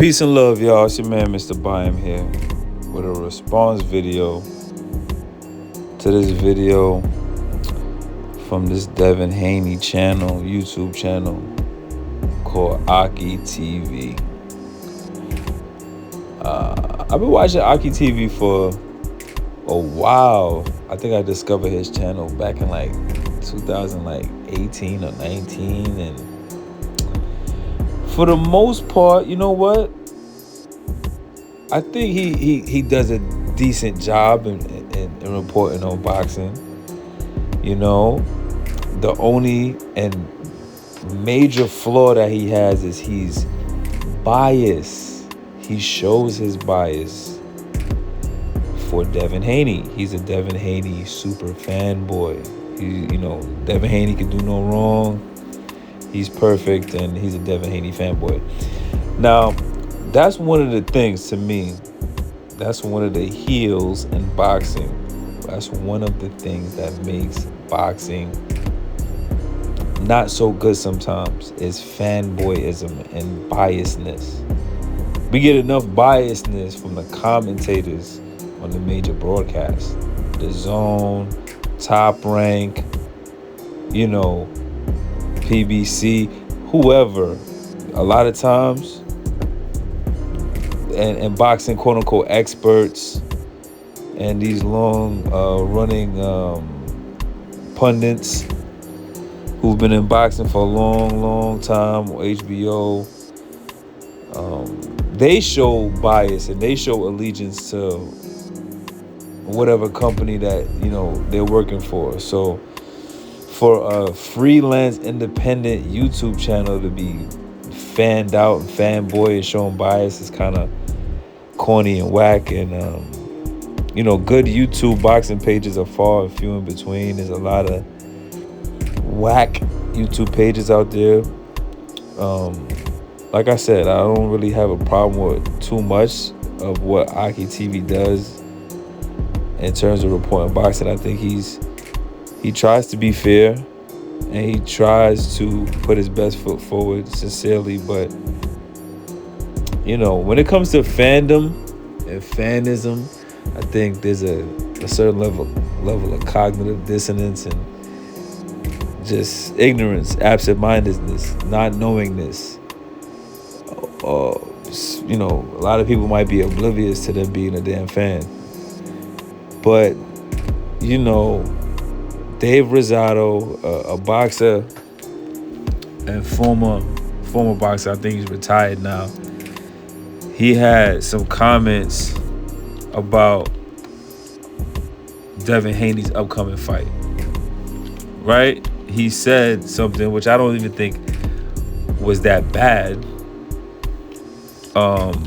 Peace and love, y'all. It's your man, Mr. Byam here, with a response video to this video from this Devin Haney channel, YouTube channel called Akhitv. I've been watching Akhitv for a while. I think I discovered his channel back in like 2018 or 19, and for the most part, you know what? I think he does a decent job in reporting on boxing. You know, the only and major flaw that he has is he's biased. He shows his bias for Devin Haney. He's a Devin Haney super fanboy. Devin Haney can do no wrong. He's perfect, and he's a Devin Haney fanboy. Now, that's one of the things to me. That's one of the heels in boxing. That's one of the things that makes boxing not so good sometimes, is fanboyism and biasness. We get enough biasness from the commentators on the major broadcasts. The Zone, Top Rank, PBC, whoever. A lot of times, and boxing quote-unquote experts and these long running pundits who've been in boxing for a long time, HBO, they show bias and they show allegiance to whatever company that they're working for. So for a freelance independent YouTube channel to be fanned out and fanboy and showing bias is kind of corny and whack. And good YouTube boxing pages are far and few in between. There's a lot of whack YouTube pages out there. Like I said, I don't really have a problem with too much of what Akhitv does in terms of reporting boxing. I think he tries to be fair, and he tries to put his best foot forward sincerely. But when it comes to fandom and fanism, I think there's a certain level of cognitive dissonance and just ignorance, absent-mindedness, not knowingness. A lot of people might be oblivious to them being a damn fan. But Dave Rosado, a boxer and former boxer, I think he's retired now. He had some comments about Devin Haney's upcoming fight. Right? He said something which I don't even think was that bad.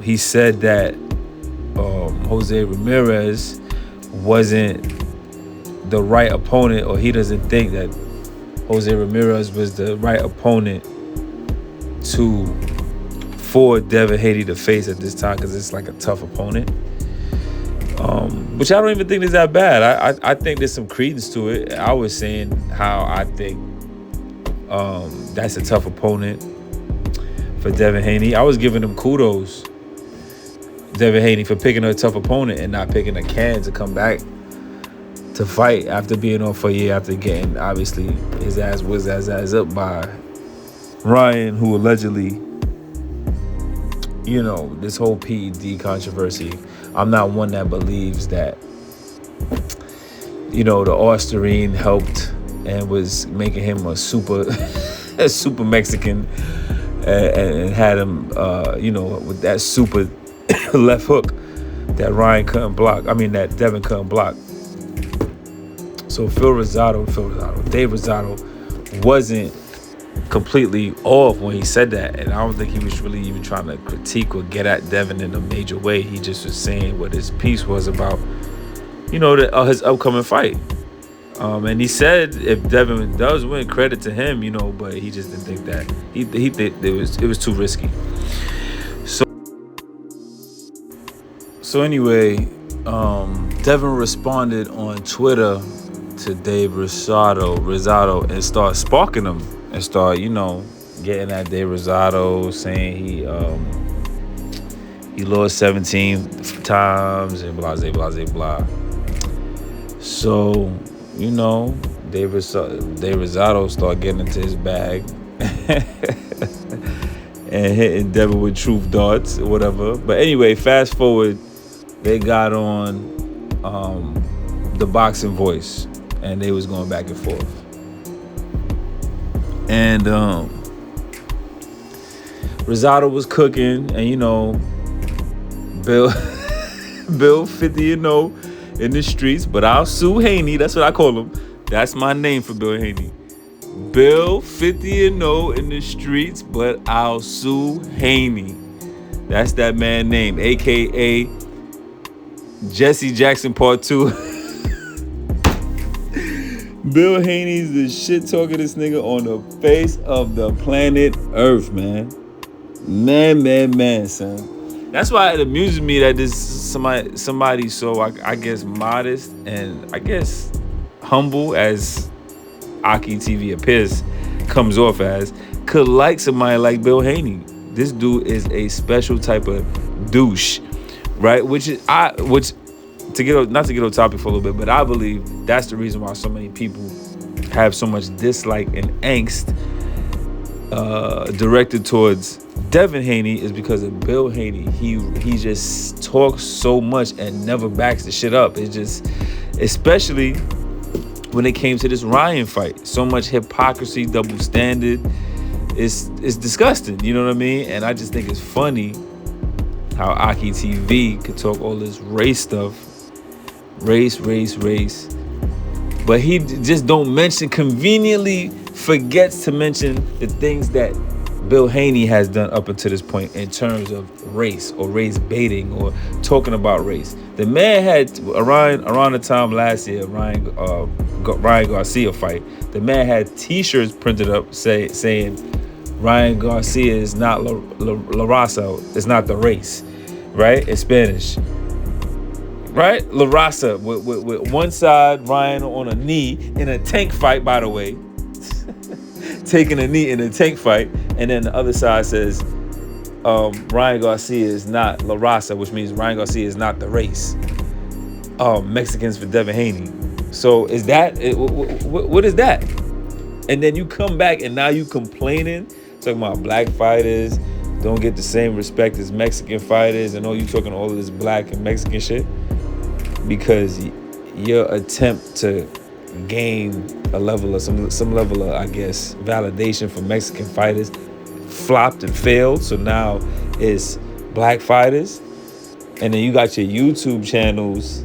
He said that Jose Ramirez wasn't the right opponent, or he doesn't think that Jose Ramirez was the right opponent for Devin Haney to face at this time, because it's like a tough opponent. Which I don't even think is that bad. I think there's some credence to it. I was saying how I think that's a tough opponent for Devin Haney. I was giving him kudos, Devin Haney, for picking a tough opponent and not picking a can to come back to fight after being off for a year, after getting, obviously, his ass up by Ryan, who allegedly, this whole PED controversy. I'm not one that believes that, the Ostarine helped and was making him a super Mexican, and had him, with that super left hook that that Devin couldn't block. So Dave Rosado wasn't completely off when he said that, and I don't think he was really even trying to critique or get at Devin in a major way. He just was saying what his piece was about, his upcoming fight. And he said if Devin does win, credit to him, but he just didn't think that. He think it was too risky. So anyway, Devin responded on Twitter to Dave Rosado and start sparking him and start, getting at Dave Rosado, saying He lost 17 times and blah, blah, blah, blah. So, you know, Dave Rosado started getting into his bag and hitting Devin with truth darts or whatever. But anyway, fast forward, they got on the Boxing Voice, and they was going back and forth. And Rosado was cooking, and you know, Bill 50-0 in the streets, but I'll sue Haney. That's what I call him. That's my name for Bill Haney. Bill 50-0 in the streets, but I'll sue Haney. That's that man name, aka Jesse Jackson Part 2. Bill Haney's the shit talkingest nigga on the face of the planet Earth, man. Man, son. That's why it amuses me that this somebody so I guess modest and I guess humble as Akhitv appears comes off as could like somebody like Bill Haney. This dude is a special type of douche, right? Not to get off topic for a little bit, but I believe that's the reason why so many people have so much dislike and angst directed towards Devin Haney is because of Bill Haney. He just talks so much and never backs the shit up. It's just, especially when it came to this Ryan fight, so much hypocrisy, double standard. It's disgusting. You know what I mean? And I just think it's funny how Akhitv could talk all this race stuff, race, but he just don't mention, conveniently forgets to mention the things that Bill Haney has done up until this point in terms of race or race baiting or talking about race. The man had around the time last year, Ryan Garcia fight. The man had T-shirts printed up saying Ryan Garcia is not La Raza, it's not the race, right? In Spanish, right? La Raza with one side Ryan on a knee in a tank fight, by the way. Taking a knee in a tank fight, and then the other side says Ryan Garcia is not La Raza, which means Ryan Garcia is not the race. Mexicans for Devin Haney. So is that what is that? And then you come back and now you complaining, talking about black fighters don't get the same respect as Mexican fighters, and you talking all of this black and Mexican shit because your attempt to gain a level of some level of, I guess, validation for Mexican fighters flopped and failed. So now it's black fighters, and then you got your YouTube channels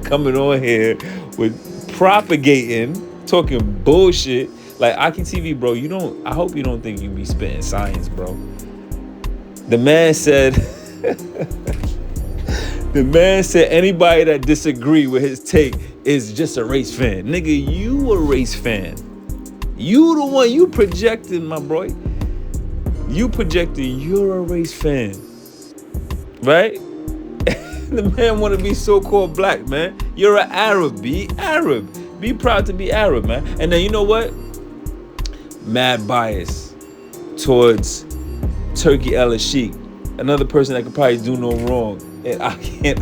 coming on here with propagating, talking bullshit like Akhitv, bro. I hope you don't think you be spitting science, bro. The man said anybody that disagree with his take is just a race fan. Nigga, you a race fan. You the one, you projecting, my boy. You projecting, you're a race fan. Right? The man want to be so-called black, man. You're an Arab. Be Arab. Be proud to be Arab, man. And then you know what? Mad bias towards Turkey Al-Sheikh. Another person that could probably do no wrong in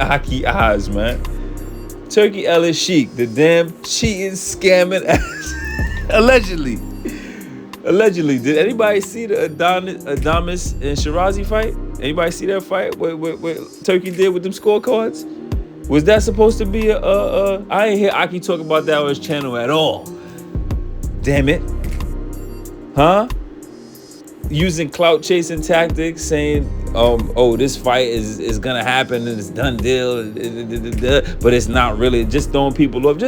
Aki eyes, man. Turkey Al-Sheikh, the damn cheating, scamming ass. Allegedly. Did anybody see the Adames and Shirazi fight? Anybody see that fight? What Turkey did with them scorecards? Was that supposed to be I ain't hear Aki talk about that on his channel at all. Damn it. Huh? Using clout chasing tactics, saying, this fight is gonna happen and it's done deal, but it's not really. Just throwing people off.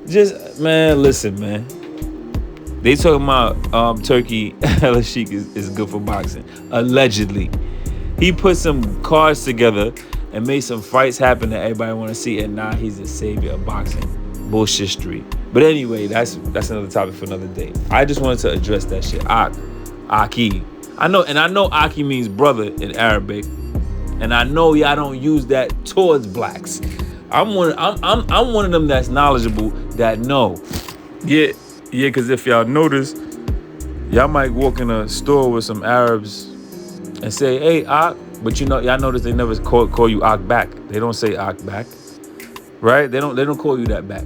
Just man, listen, man. They talking about Turkey Al-Sheikh is good for boxing. Allegedly. He put some cards together and made some fights happen that everybody want to see, and now he's the savior of boxing. Bullshit street. But anyway, that's another topic for another day. I just wanted to address that shit. Aki. I know Aki means brother in Arabic, and I know y'all don't use that towards blacks. I'm one of them that's knowledgeable that know. Yeah, because if y'all notice, y'all might walk in a store with some Arabs and say, hey, Ak, but y'all notice they never call you Ak back. They don't say Ak back, right? They don't call you that back.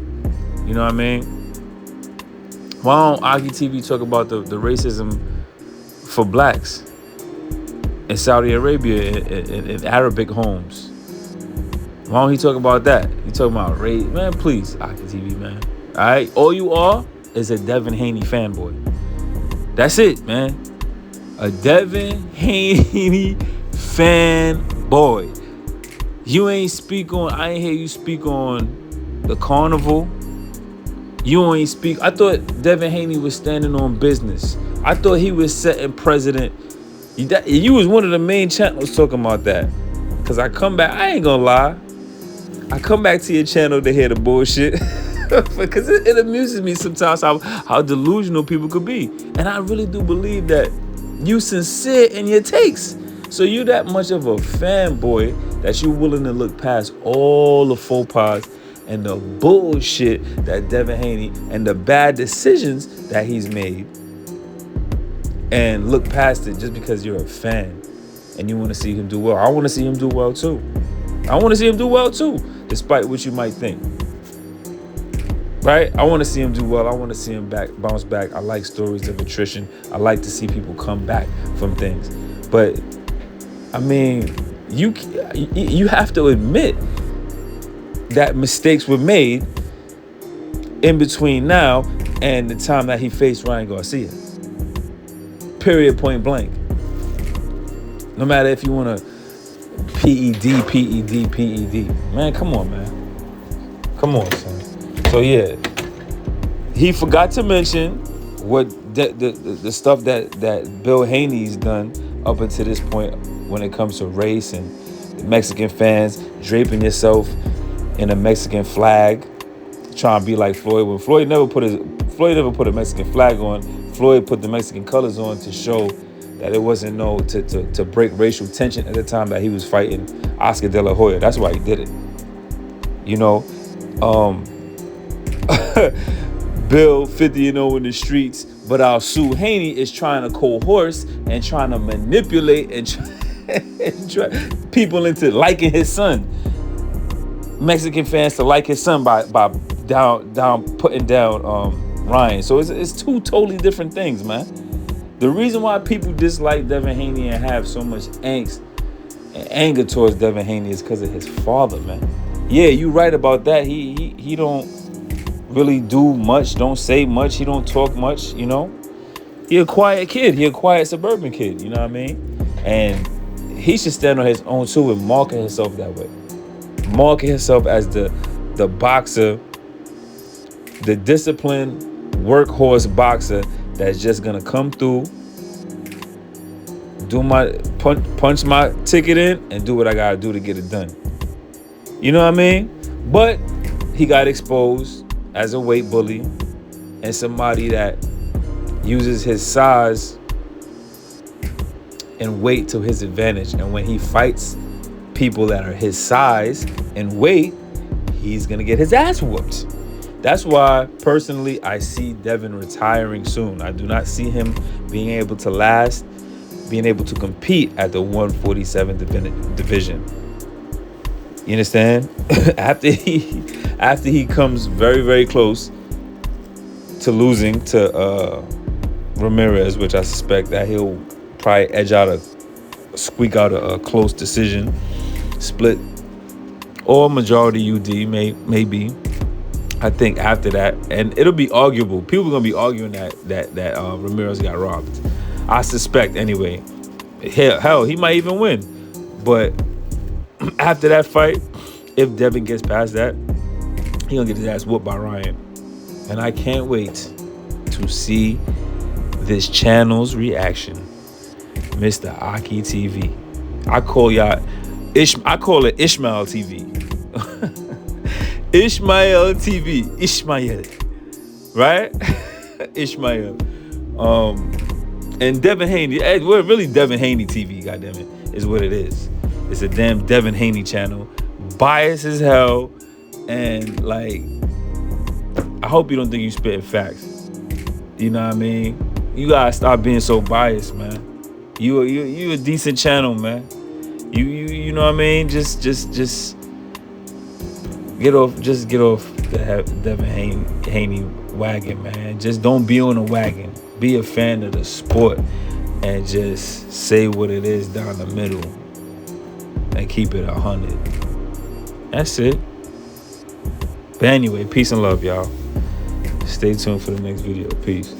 You know what I mean? Why don't Akhitv talk about the racism for blacks in Saudi Arabia in Arabic homes? Why don't he talk about that? He talking about race, man. Please, Akhitv, man. All right, all you are is a Devin Haney fanboy. That's it, man. A Devin Haney fanboy. You ain't speak on. I ain't hear you speak on the carnival. You ain't speak. I thought Devin Haney was standing on business. I thought he was setting precedent. You was one of the main channels talking about that. Cause I come back. I ain't gonna lie. I come back to your channel to hear the bullshit. Because it amuses me sometimes how delusional people could be. And I really do believe that you sincere in your takes. So you that much of a fanboy that you willing to look past all the faux pas and the bullshit that Devin Haney and the bad decisions that he's made, and look past it just because you're a fan and you want to see him do well. I want to see him do well too. Despite what you might think. Right? I want to see him do well. I want to see him bounce back. I like stories of attrition. I like to see people come back from things. But I mean, you have to admit that mistakes were made in between now and the time that he faced Ryan Garcia. Period, point blank. No matter if you want to PED. Man, come on, man. Come on, son. So yeah, he forgot to mention what the stuff that Bill Haney's done up until this point when it comes to race and Mexican fans draping yourself in a Mexican flag, trying to be like Floyd. When Floyd never put a Mexican flag on. Floyd put the Mexican colors on to show that it wasn't to break racial tension at the time that he was fighting Oscar De La Hoya. That's why he did it. You know, Bill 50-0 in the streets, but our Sue Haney is trying to co-horse and trying to manipulate and try people into liking his son. Mexican fans to like his son by putting down Ryan. So it's two totally different things, man. The reason why people dislike Devin Haney and have so much angst and anger towards Devin Haney is because of his father, man. Yeah, you right about that. He don't really do much, don't say much, he don't talk much, you know. He a quiet kid. He a quiet suburban kid, you know what I mean? And he should stand on his own too and market himself that way. Market himself as the boxer, the disciplined workhorse boxer that's just gonna come through, do my punch my ticket in, and do what I gotta do to get it done. You know what I mean? But he got exposed as a weight bully and somebody that uses his size and weight to his advantage. And when he fights people that are his size and weight, he's gonna get his ass whooped. That's why, personally, I see Devin retiring soon. I do not see him being able to last, being able to compete at the 147 division. You understand? After he comes very, very close to losing to Ramirez, which I suspect that he'll probably squeak out a close decision, split, or majority UD maybe. I think after that, and it'll be arguable. People are gonna be arguing that Ramirez got robbed. I suspect anyway. Hell, he might even win. But after that fight, if Devin gets past that, he gonna get his ass whooped by Ryan. And I can't wait to see this channel's reaction, Mr. Akhitv. I call it Ishmael TV. Ishmael TV. Ishmael. Right? Ishmael. And Devin Haney. We're really Devin Haney TV, goddammit, is what it is. It's a damn Devin Haney channel. Biased as hell. And like, I hope you don't think you spitting facts. You know what I mean? You gotta stop being so biased, man. You a decent channel, man. You know what I mean? Just get off the Devin Haney wagon, man. Just don't be on the wagon. Be a fan of the sport and just say what it is down the middle and keep it 100. That's it. But anyway, peace and love, y'all. Stay tuned for the next video. Peace.